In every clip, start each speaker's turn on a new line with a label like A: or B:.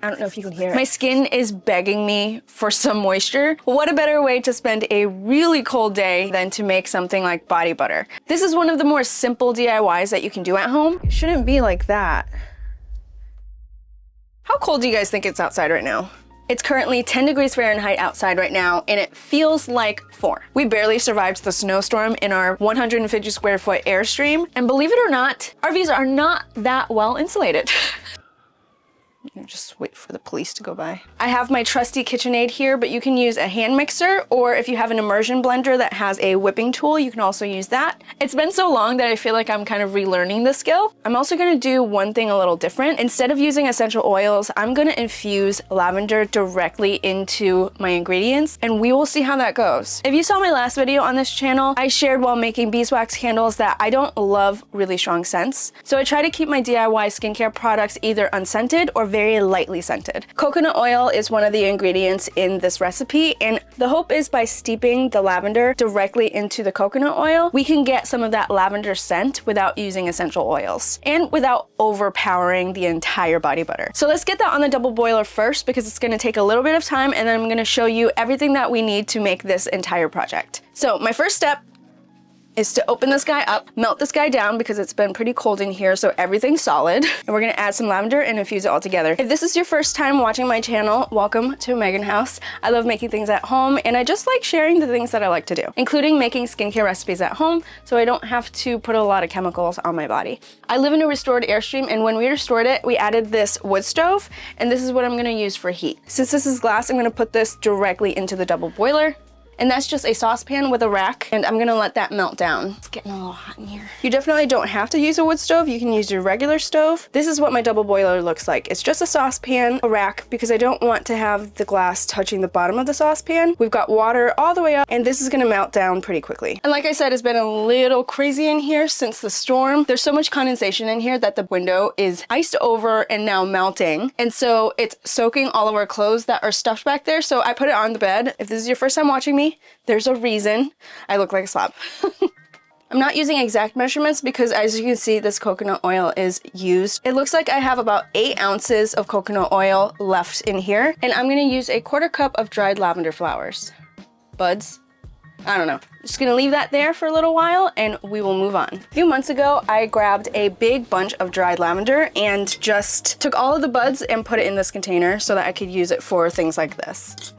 A: I don't know if you can hear it. My skin is begging me for some moisture. What a better way to spend a really cold day than to make something like body butter. This is one of the more simple DIYs that you can do at home. It shouldn't be like that. How cold do you guys think it's outside right now? It's currently 10 degrees Fahrenheit outside right now, and it feels like 4. We barely survived the snowstorm in our 150 square foot Airstream, and believe it or not, RVs are not that well insulated. Just wait for the police to go by. I have my trusty KitchenAid here, but you can use a hand mixer, or if you have an immersion blender that has a whipping tool, you can also use that. It's been so long that I feel like I'm kind of relearning the skill. I'm also gonna do one thing a little different. Instead of using essential oils, I'm gonna infuse lavender directly into my ingredients, and we will see how that goes. If you saw my last video on this channel, I shared while making beeswax candles that I don't love really strong scents. So I try to keep my DIY skincare products either unscented or very lightly scented. Coconut oil is one of the ingredients in this recipe, and the hope is by steeping the lavender directly into the coconut oil, we can get some of that lavender scent without using essential oils and without overpowering the entire body butter. So let's get that on the double boiler first, because it's going to take a little bit of time, and then I'm going to show you everything that we need to make this entire project. So my first step is to open this guy up, melt this guy down because it's been pretty cold in here, so everything's solid. And we're gonna add some lavender and infuse it all together. If this is your first time watching my channel, welcome to Megan House. I love making things at home, and I just like sharing the things that I like to do, including making skincare recipes at home, so I don't have to put a lot of chemicals on my body. I live in a restored Airstream, and when we restored it, we added this wood stove, and this is what I'm gonna use for heat. Since this is glass, I'm gonna put this directly into the double boiler. And that's just a saucepan with a rack, and I'm gonna let that melt down. It's getting a little hot in here. You definitely don't have to use a wood stove. You can use your regular stove. This is what my double boiler looks like. It's just a saucepan, a rack, because I don't want to have the glass touching the bottom of the saucepan. We've got water all the way up, and this is gonna melt down pretty quickly. And like I said, it's been a little crazy in here since the storm. There's so much condensation in here that the window is iced over and now melting. And so it's soaking all of our clothes that are stuffed back there. So I put it on the bed. If this is your first time watching me, there's a reason I look like a slob. I'm not using exact measurements because, as you can see, this coconut oil is used. It looks like I have about 8 ounces of coconut oil left in here, and I'm gonna use a 1/4 cup of dried lavender flowers. Buds? I don't know. Just gonna leave that there for a little while and we will move on. A few months ago, I grabbed a big bunch of dried lavender and just took all of the buds and put it in this container so that I could use it for things like this.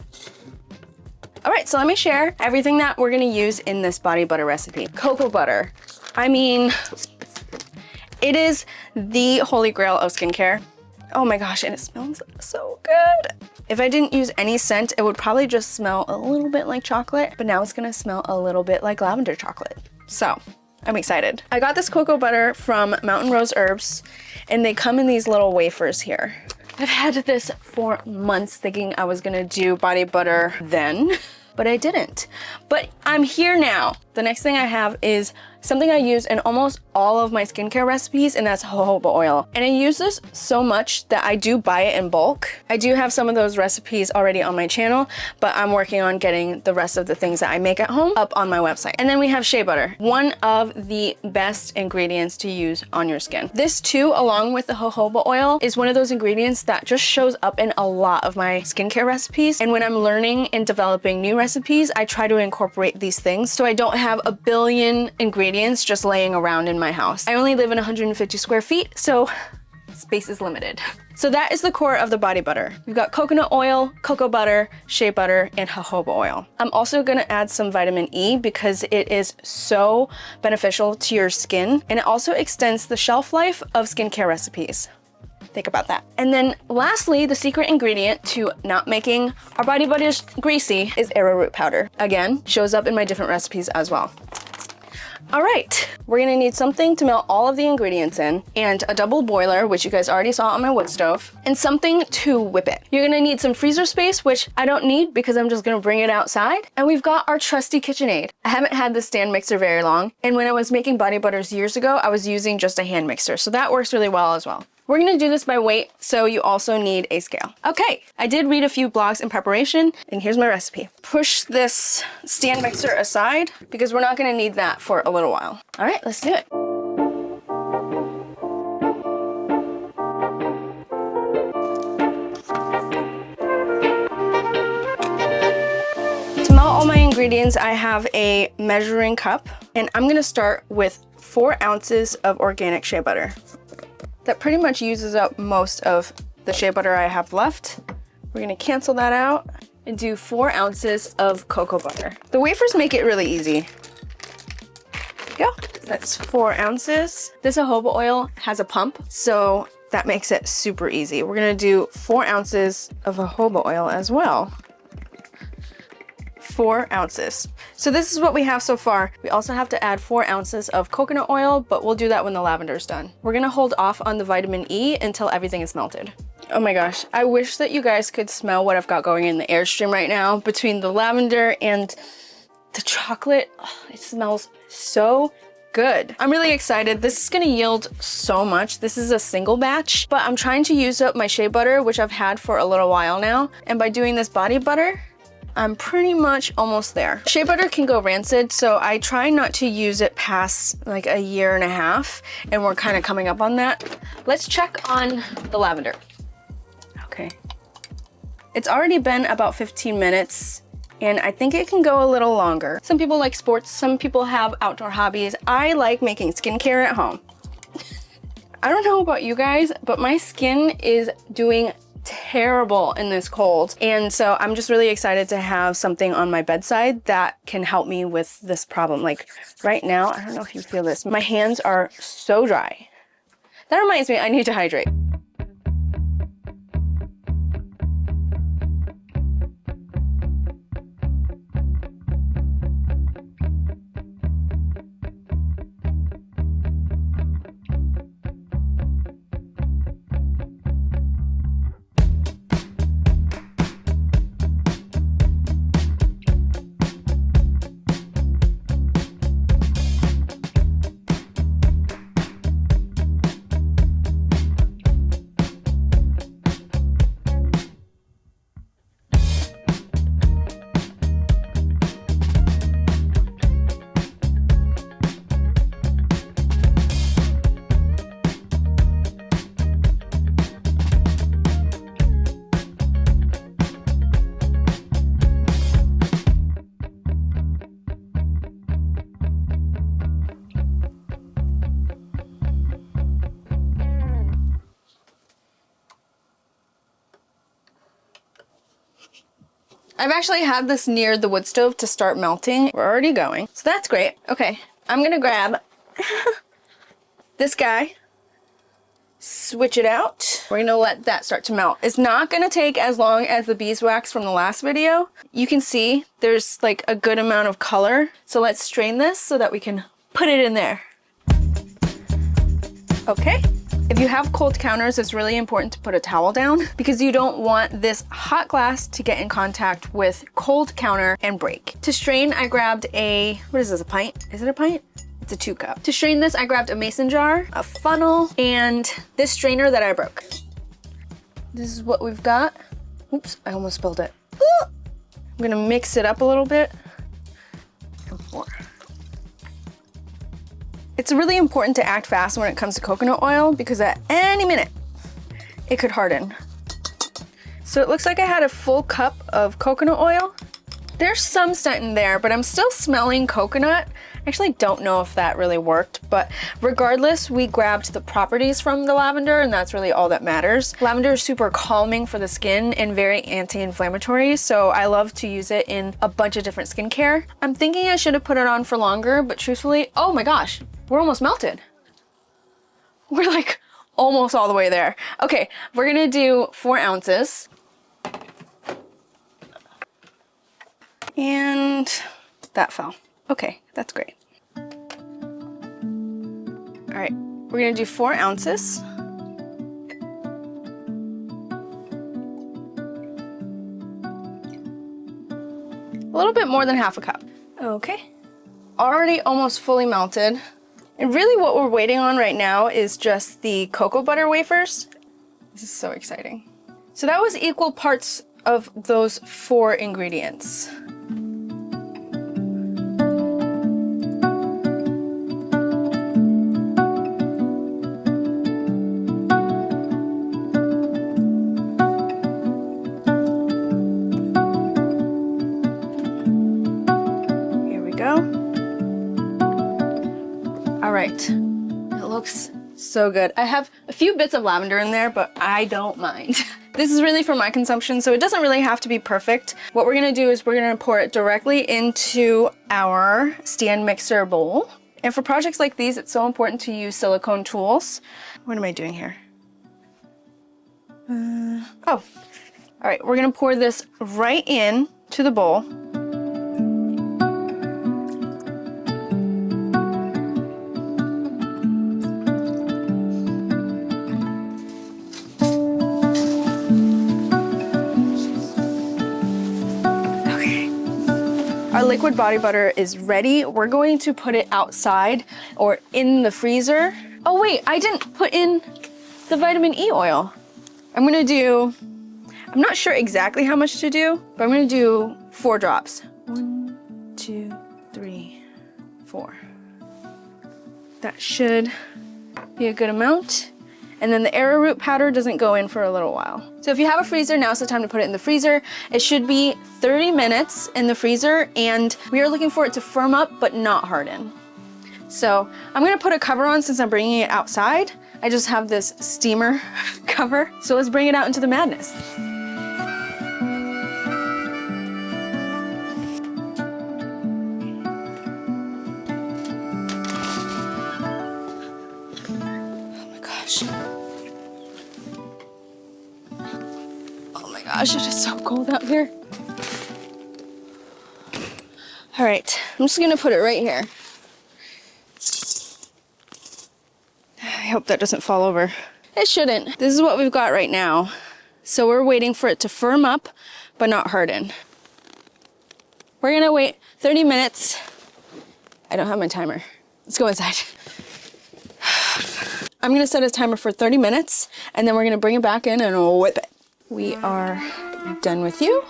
A: All right, so let me share everything that we're gonna use in this body butter recipe. Cocoa butter. I mean, it is the holy grail of skincare. Oh my gosh, and it smells so good. If I didn't use any scent, it would probably just smell a little bit like chocolate, but now it's gonna smell a little bit like lavender chocolate. So, I'm excited. I got this cocoa butter from Mountain Rose Herbs, and they come in these little wafers here. I've had this for months thinking I was gonna do body butter then, but I didn't. But I'm here now. The next thing I have is something I use in almost all of my skincare recipes, and that's jojoba oil. And I use this so much that I do buy it in bulk. I do have some of those recipes already on my channel, but I'm working on getting the rest of the things that I make at home up on my website. And then we have shea butter, one of the best ingredients to use on your skin. This too, along with the jojoba oil, is one of those ingredients that just shows up in a lot of my skincare recipes. And when I'm learning and developing new recipes, I try to incorporate these things so I don't have a billion ingredients just laying around in my house. I only live in 150 square feet, so space is limited. So that is the core of the body butter. We've got coconut oil, cocoa butter, shea butter, and jojoba oil. I'm also gonna add some vitamin E because it is so beneficial to your skin, and it also extends the shelf life of skincare recipes. Think about that. And then lastly, the secret ingredient to not making our body butters greasy is arrowroot powder. Again, shows up in my different recipes as well. All right, we're gonna need something to melt all of the ingredients in, and a double boiler, which you guys already saw on my wood stove, and something to whip it. You're gonna need some freezer space, which I don't need because I'm just gonna bring it outside. And we've got our trusty KitchenAid. I haven't had this stand mixer very long, and when I was making body butters years ago, I was using just a hand mixer, so that works really well as well. We're gonna do this by weight, so you also need a scale. Okay, I did read a few blogs in preparation, and here's my recipe. Push this stand mixer aside because we're not gonna need that for a little while. All right, let's do it. ingredients, I have a measuring cup, and I'm gonna start with 4 ounces of organic shea butter. That pretty much uses up most of the shea butter I have left. We're gonna cancel that out and do 4 ounces of cocoa butter. The wafers make it really easy. There we go. That's 4 ounces. This jojoba oil has a pump, so that makes it super easy. We're gonna do 4 ounces of jojoba oil as well. 4 ounces. So this is what we have so far. We also have to add 4 ounces of coconut oil, but we'll do that when the lavender is done. We're gonna hold off on the vitamin E until everything is melted. Oh my gosh, I wish that you guys could smell what I've got going in the Airstream right now between the lavender and the chocolate. Oh, it smells so good. I'm really excited. This is gonna yield so much. This is a single batch, but I'm trying to use up my shea butter, which I've had for a little while now. And by doing this body butter, I'm pretty much almost there. Shea butter can go rancid, so I try not to use it past like a year and a half, and we're kind of coming up on that. Let's check on the lavender. Okay. It's already been about 15 minutes, and I think it can go a little longer. Some people like sports, some people have outdoor hobbies. I like making skincare at home. I don't know about you guys, but my skin is doing terrible in this cold, and so I'm just really excited to have something on my bedside that can help me with this problem. Like right now, I don't know if you feel this, my hands are so dry. That reminds me, I need to hydrate. I've actually had this near the wood stove to start melting. We're already going, so that's great. Okay, I'm gonna grab this guy, switch it out. We're gonna let that start to melt. It's not gonna take as long as the beeswax from the last video. You can see there's like a good amount of color. So let's strain this so that we can put it in there. Okay. If you have cold counters, it's really important to put a towel down because you don't want this hot glass to get in contact with cold counter and break. To strain, I grabbed a, what is this, a pint? Is it a pint? It's a 2 cup. To strain this, I grabbed a mason jar, a funnel, and this strainer that I broke. This is what we've got. Oops, I almost spilled it. Ooh! I'm gonna mix it up a little bit. And pour. It's really important to act fast when it comes to coconut oil because at any minute, it could harden. So it looks like I had a full cup of coconut oil. There's some scent in there, but I'm still smelling coconut. I actually don't know if that really worked, but regardless, we grabbed the properties from the lavender, and that's really all that matters. Lavender is super calming for the skin and very anti-inflammatory, so I love to use it in a bunch of different skincare. I'm thinking I should have put it on for longer, but truthfully, oh my gosh, we're almost melted. We're like almost all the way there. Okay, we're gonna do 4 ounces. And that fell. Okay, that's great. All right, we're gonna do 4 ounces. A little bit more than half a cup. Okay, already almost fully melted. And really what we're waiting on right now is just the cocoa butter wafers. This is so exciting. So that was equal parts of those 4 ingredients. looks so good. I have a few bits of lavender in there, but I don't mind. This is really for my consumption, so it doesn't really have to be perfect. What we're gonna do is we're gonna pour it directly into our stand mixer bowl. And for projects like these, it's so important to use silicone tools. What am I doing here? All right, we're gonna pour this right in to the bowl. Our liquid body butter is ready. We're going to put it outside or in the freezer. Oh wait, I didn't put in the vitamin E oil. I'm not sure exactly how much to do, but I'm gonna do 4 drops. 1, 2, 3, 4. That should be a good amount. And then the arrowroot powder doesn't go in for a little while. So if you have a freezer, now's the time to put it in the freezer. It should be 30 minutes in the freezer, and we are looking for it to firm up but not harden. So I'm gonna put a cover on since I'm bringing it outside. I just have this steamer cover. So let's bring it out into the madness. Oh my gosh, it is so cold out here. All right, I'm just gonna put it right here. I hope that doesn't fall over. It shouldn't. This is what we've got right now. So we're waiting for it to firm up, but not harden. We're gonna wait 30 minutes. I don't have my timer. Let's go inside. I'm gonna set a timer for 30 minutes, and then we're gonna bring it back in and whip it. We are done with you.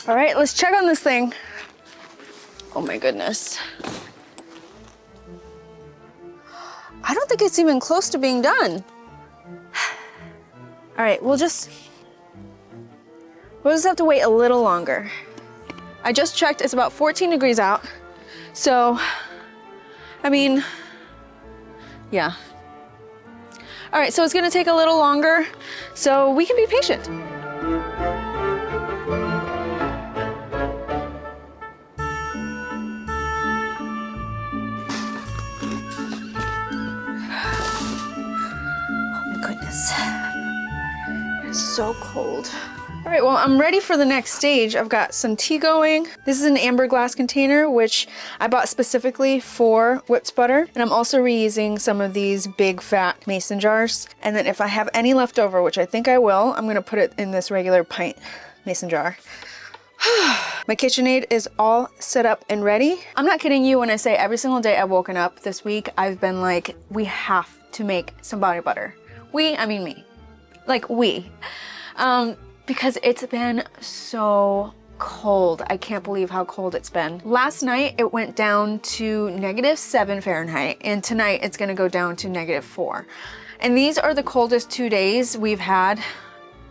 A: All right, let's check on this thing. Oh my goodness. I don't think it's even close to being done. All right, we'll just have to wait a little longer. I just checked, it's about 14 degrees out. So, I mean, yeah. All right, so it's gonna take a little longer, so we can be patient. It's so cold. All right, well, I'm ready for the next stage. I've got some tea going. This is an amber glass container, which I bought specifically for whipped butter. And I'm also reusing some of these big fat mason jars. And then if I have any left over, which I think I will, I'm gonna put it in this regular pint mason jar. My KitchenAid is all set up and ready. I'm not kidding you when I say every single day I've woken up this week, I've been like, we have to make some body butter. We, I mean me. Like we. Because it's been so cold. I can't believe how cold it's been. Last night it went down to -7 Fahrenheit, and tonight it's gonna go down to -4. And these are the coldest 2 days we've had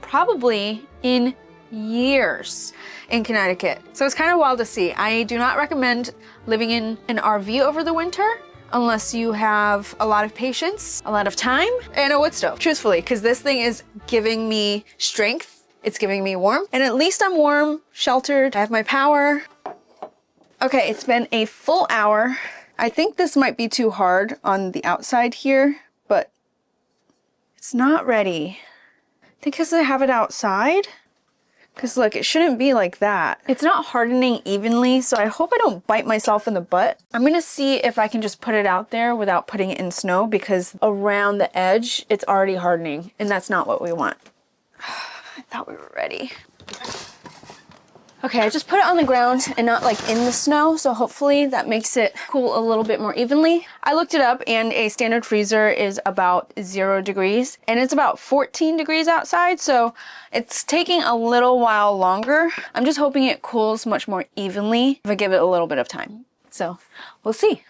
A: probably in years in Connecticut. So it's kind of wild to see. I do not recommend living in an RV over the winter unless you have a lot of patience, a lot of time, and a wood stove, truthfully, because this thing is giving me strength. It's giving me warmth, and at least I'm warm, sheltered, I have my power. Okay, it's been a full hour. I think this might be too hard on the outside here, but it's not ready. I think because I have it outside. Because look, it shouldn't be like that. It's not hardening evenly, so I hope I don't bite myself in the butt. I'm gonna see if I can just put it out there without putting it in snow, because around the edge, it's already hardening, and that's not what we want. I thought we were ready. Okay, I just put it on the ground and not like in the snow, so hopefully that makes it cool a little bit more evenly. I looked it up and a standard freezer is about 0 degrees and it's about 14 degrees outside, so it's taking a little while longer. I'm just hoping it cools much more evenly if I give it a little bit of time. So we'll see.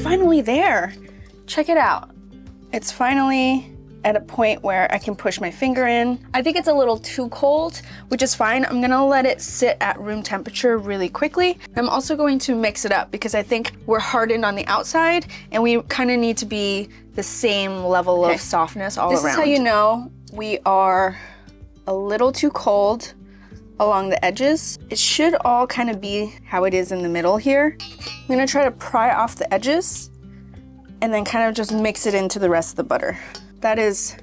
A: Finally there. Check it out. It's finally at a point where I can push my finger in. I think it's a little too cold, which is fine. I'm gonna let it sit at room temperature really quickly. I'm also going to mix it up because I think we're hardened on the outside and we kind of need to be the same level of softness all around. This is how you know we are a little too cold along the edges. It should all kind of be how it is in the middle here. I'm gonna try to pry off the edges and then kind of just mix it into the rest of the butter. That's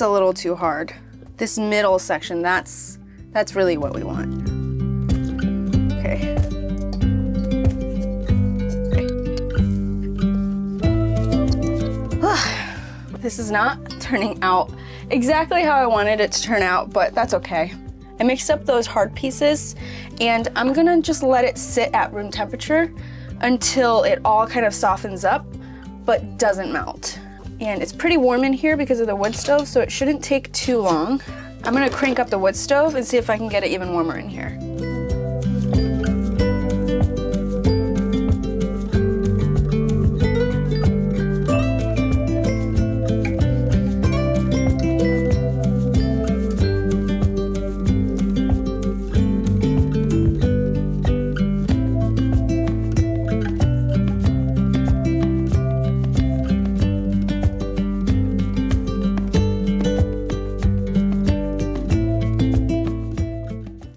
A: a little too hard. This middle section, that's really what we want. Okay. This is not turning out exactly how I wanted it to turn out, but that's okay. I mixed up those hard pieces and I'm gonna just let it sit at room temperature until it all kind of softens up but doesn't melt. And it's pretty warm in here because of the wood stove, so it shouldn't take too long. I'm gonna crank up the wood stove and see if I can get it even warmer in here.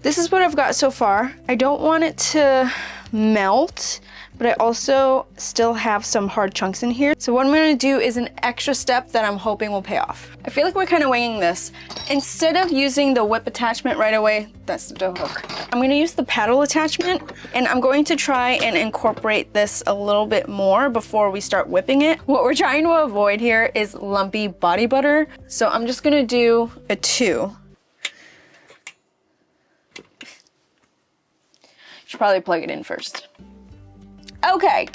A: This is what I've got so far. I don't want it to melt, but I also still have some hard chunks in here. So what I'm gonna do is an extra step that I'm hoping will pay off. I feel like we're kind of winging this. Instead of using the whip attachment right away, that's the dough hook, I'm gonna use the paddle attachment and I'm going to try and incorporate this a little bit more before we start whipping it. What we're trying to avoid here is lumpy body butter. So I'm just gonna do a 2. Should probably plug it in first. Okay,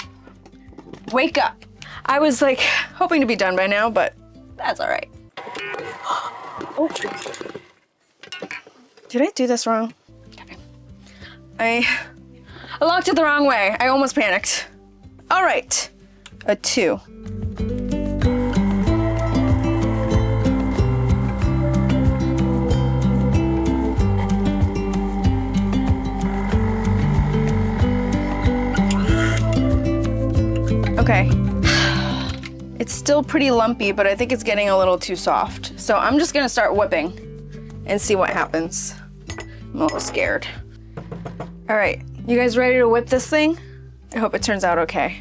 A: wake up. I was like hoping to be done by now, but that's all right. Oh. Did I do this wrong? Okay. I locked it the wrong way. I almost panicked. All right, a 2. Okay, it's still pretty lumpy, but I think it's getting a little too soft. So I'm just gonna start whipping and see what happens. I'm a little scared. All right, you guys ready to whip this thing? I hope it turns out okay.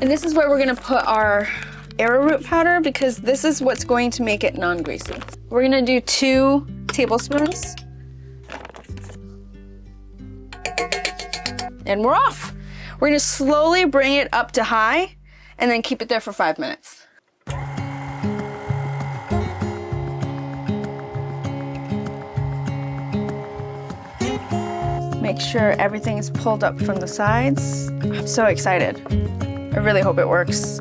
A: And this is where we're gonna put our arrowroot powder because this is what's going to make it non-greasy. We're gonna do 2 tablespoons. And we're off. We're gonna slowly bring it up to high and then keep it there for 5 minutes. Make sure everything is pulled up from the sides. I'm so excited. I really hope it works.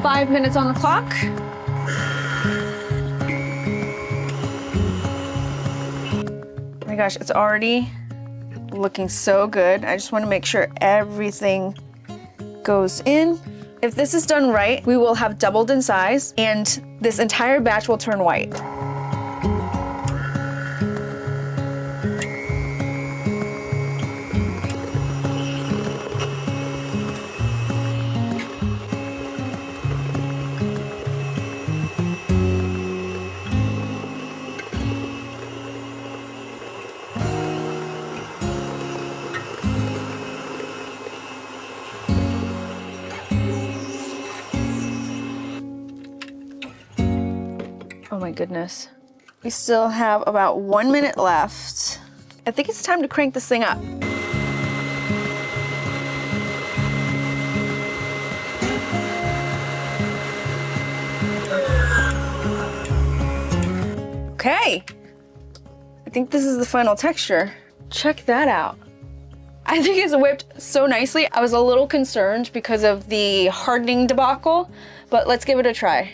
A: 5 minutes on the clock. Oh my gosh, it's already looking so good. I just want to make sure everything goes in. If this is done right, we will have doubled in size and this entire batch will turn white. Oh my goodness. We still have about 1 minute left. I think it's time to crank this thing up. Okay. I think this is the final texture. Check that out. I think it's whipped so nicely. I was a little concerned because of the hardening debacle, but let's give it a try.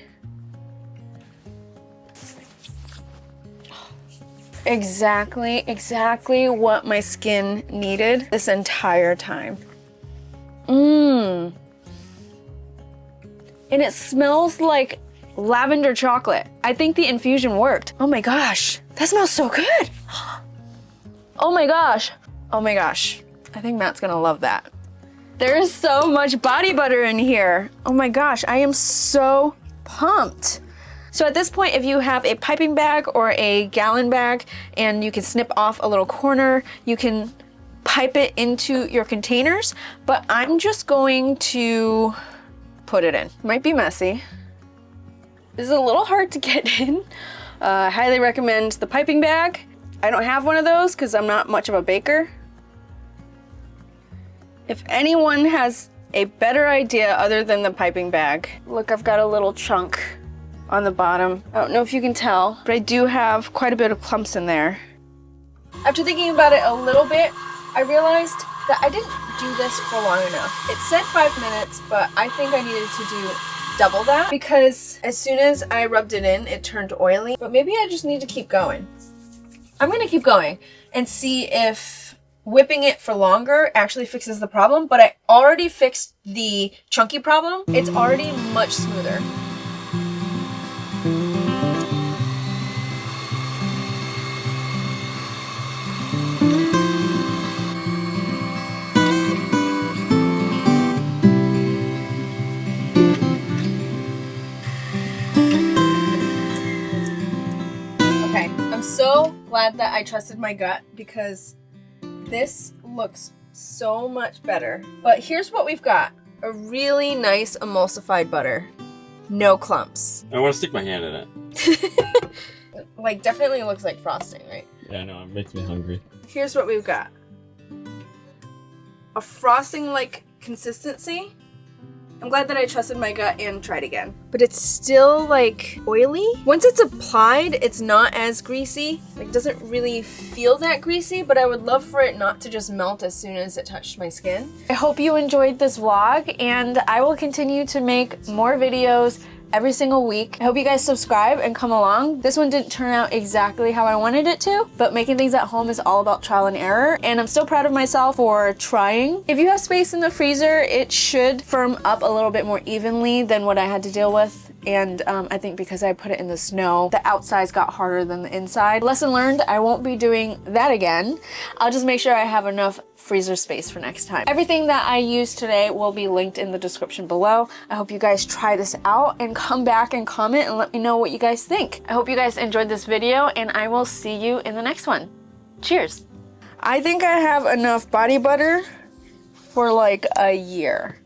A: Exactly what my skin needed this entire time. And it smells like lavender chocolate. I think the infusion worked. Oh my gosh, that smells so good. Oh my gosh. Oh my gosh. I think Matt's gonna love that. There is so much body butter in here. Oh my gosh, I am so pumped. So at this point, if you have a piping bag or a gallon bag and you can snip off a little corner, you can pipe it into your containers, but I'm just going to put it in. Might be messy. This is a little hard to get in. I highly recommend the piping bag. I don't have one of those because I'm not much of a baker. If anyone has a better idea other than the piping bag, look, I've got a little chunk on the bottom. I don't know if you can tell, but I do have quite a bit of clumps in there. After thinking about it a little bit, I realized that I didn't do this for long enough. It said 5 minutes, but I think I needed to do double that because as soon as I rubbed it in, it turned oily. But maybe I just need to keep going. I'm gonna keep going and see if whipping it for longer actually fixes the problem, but I already fixed the chunky problem. It's already much smoother. Okay, I'm so glad that I trusted my gut because this looks so much better. But here's what we've got. A really nice emulsified butter. No clumps.
B: I want to stick my hand in it.
A: Like, definitely looks like frosting, right?
B: Yeah, I know, it makes me hungry.
A: Here's what we've got. A frosting-like consistency. I'm glad that I trusted my gut and tried again. But it's still, like, oily. Once it's applied, it's not as greasy. Like, it doesn't really feel that greasy, but I would love for it not to just melt as soon as it touched my skin. I hope you enjoyed this vlog, and I will continue to make more videos every single week. I hope you guys subscribe and come along. This one didn't turn out exactly how I wanted it to, but making things at home is all about trial and error, and I'm still proud of myself for trying. If you have space in the freezer, it should firm up a little bit more evenly than what I had to deal with. And I think because I put it in the snow, the outsides got harder than the inside. Lesson learned, I won't be doing that again. I'll just make sure I have enough freezer space for next time. Everything that I used today will be linked in the description below. I hope you guys try this out and come back and comment and let me know what you guys think. I hope you guys enjoyed this video, and I will see you in the next one. Cheers. I think I have enough body butter for like a year.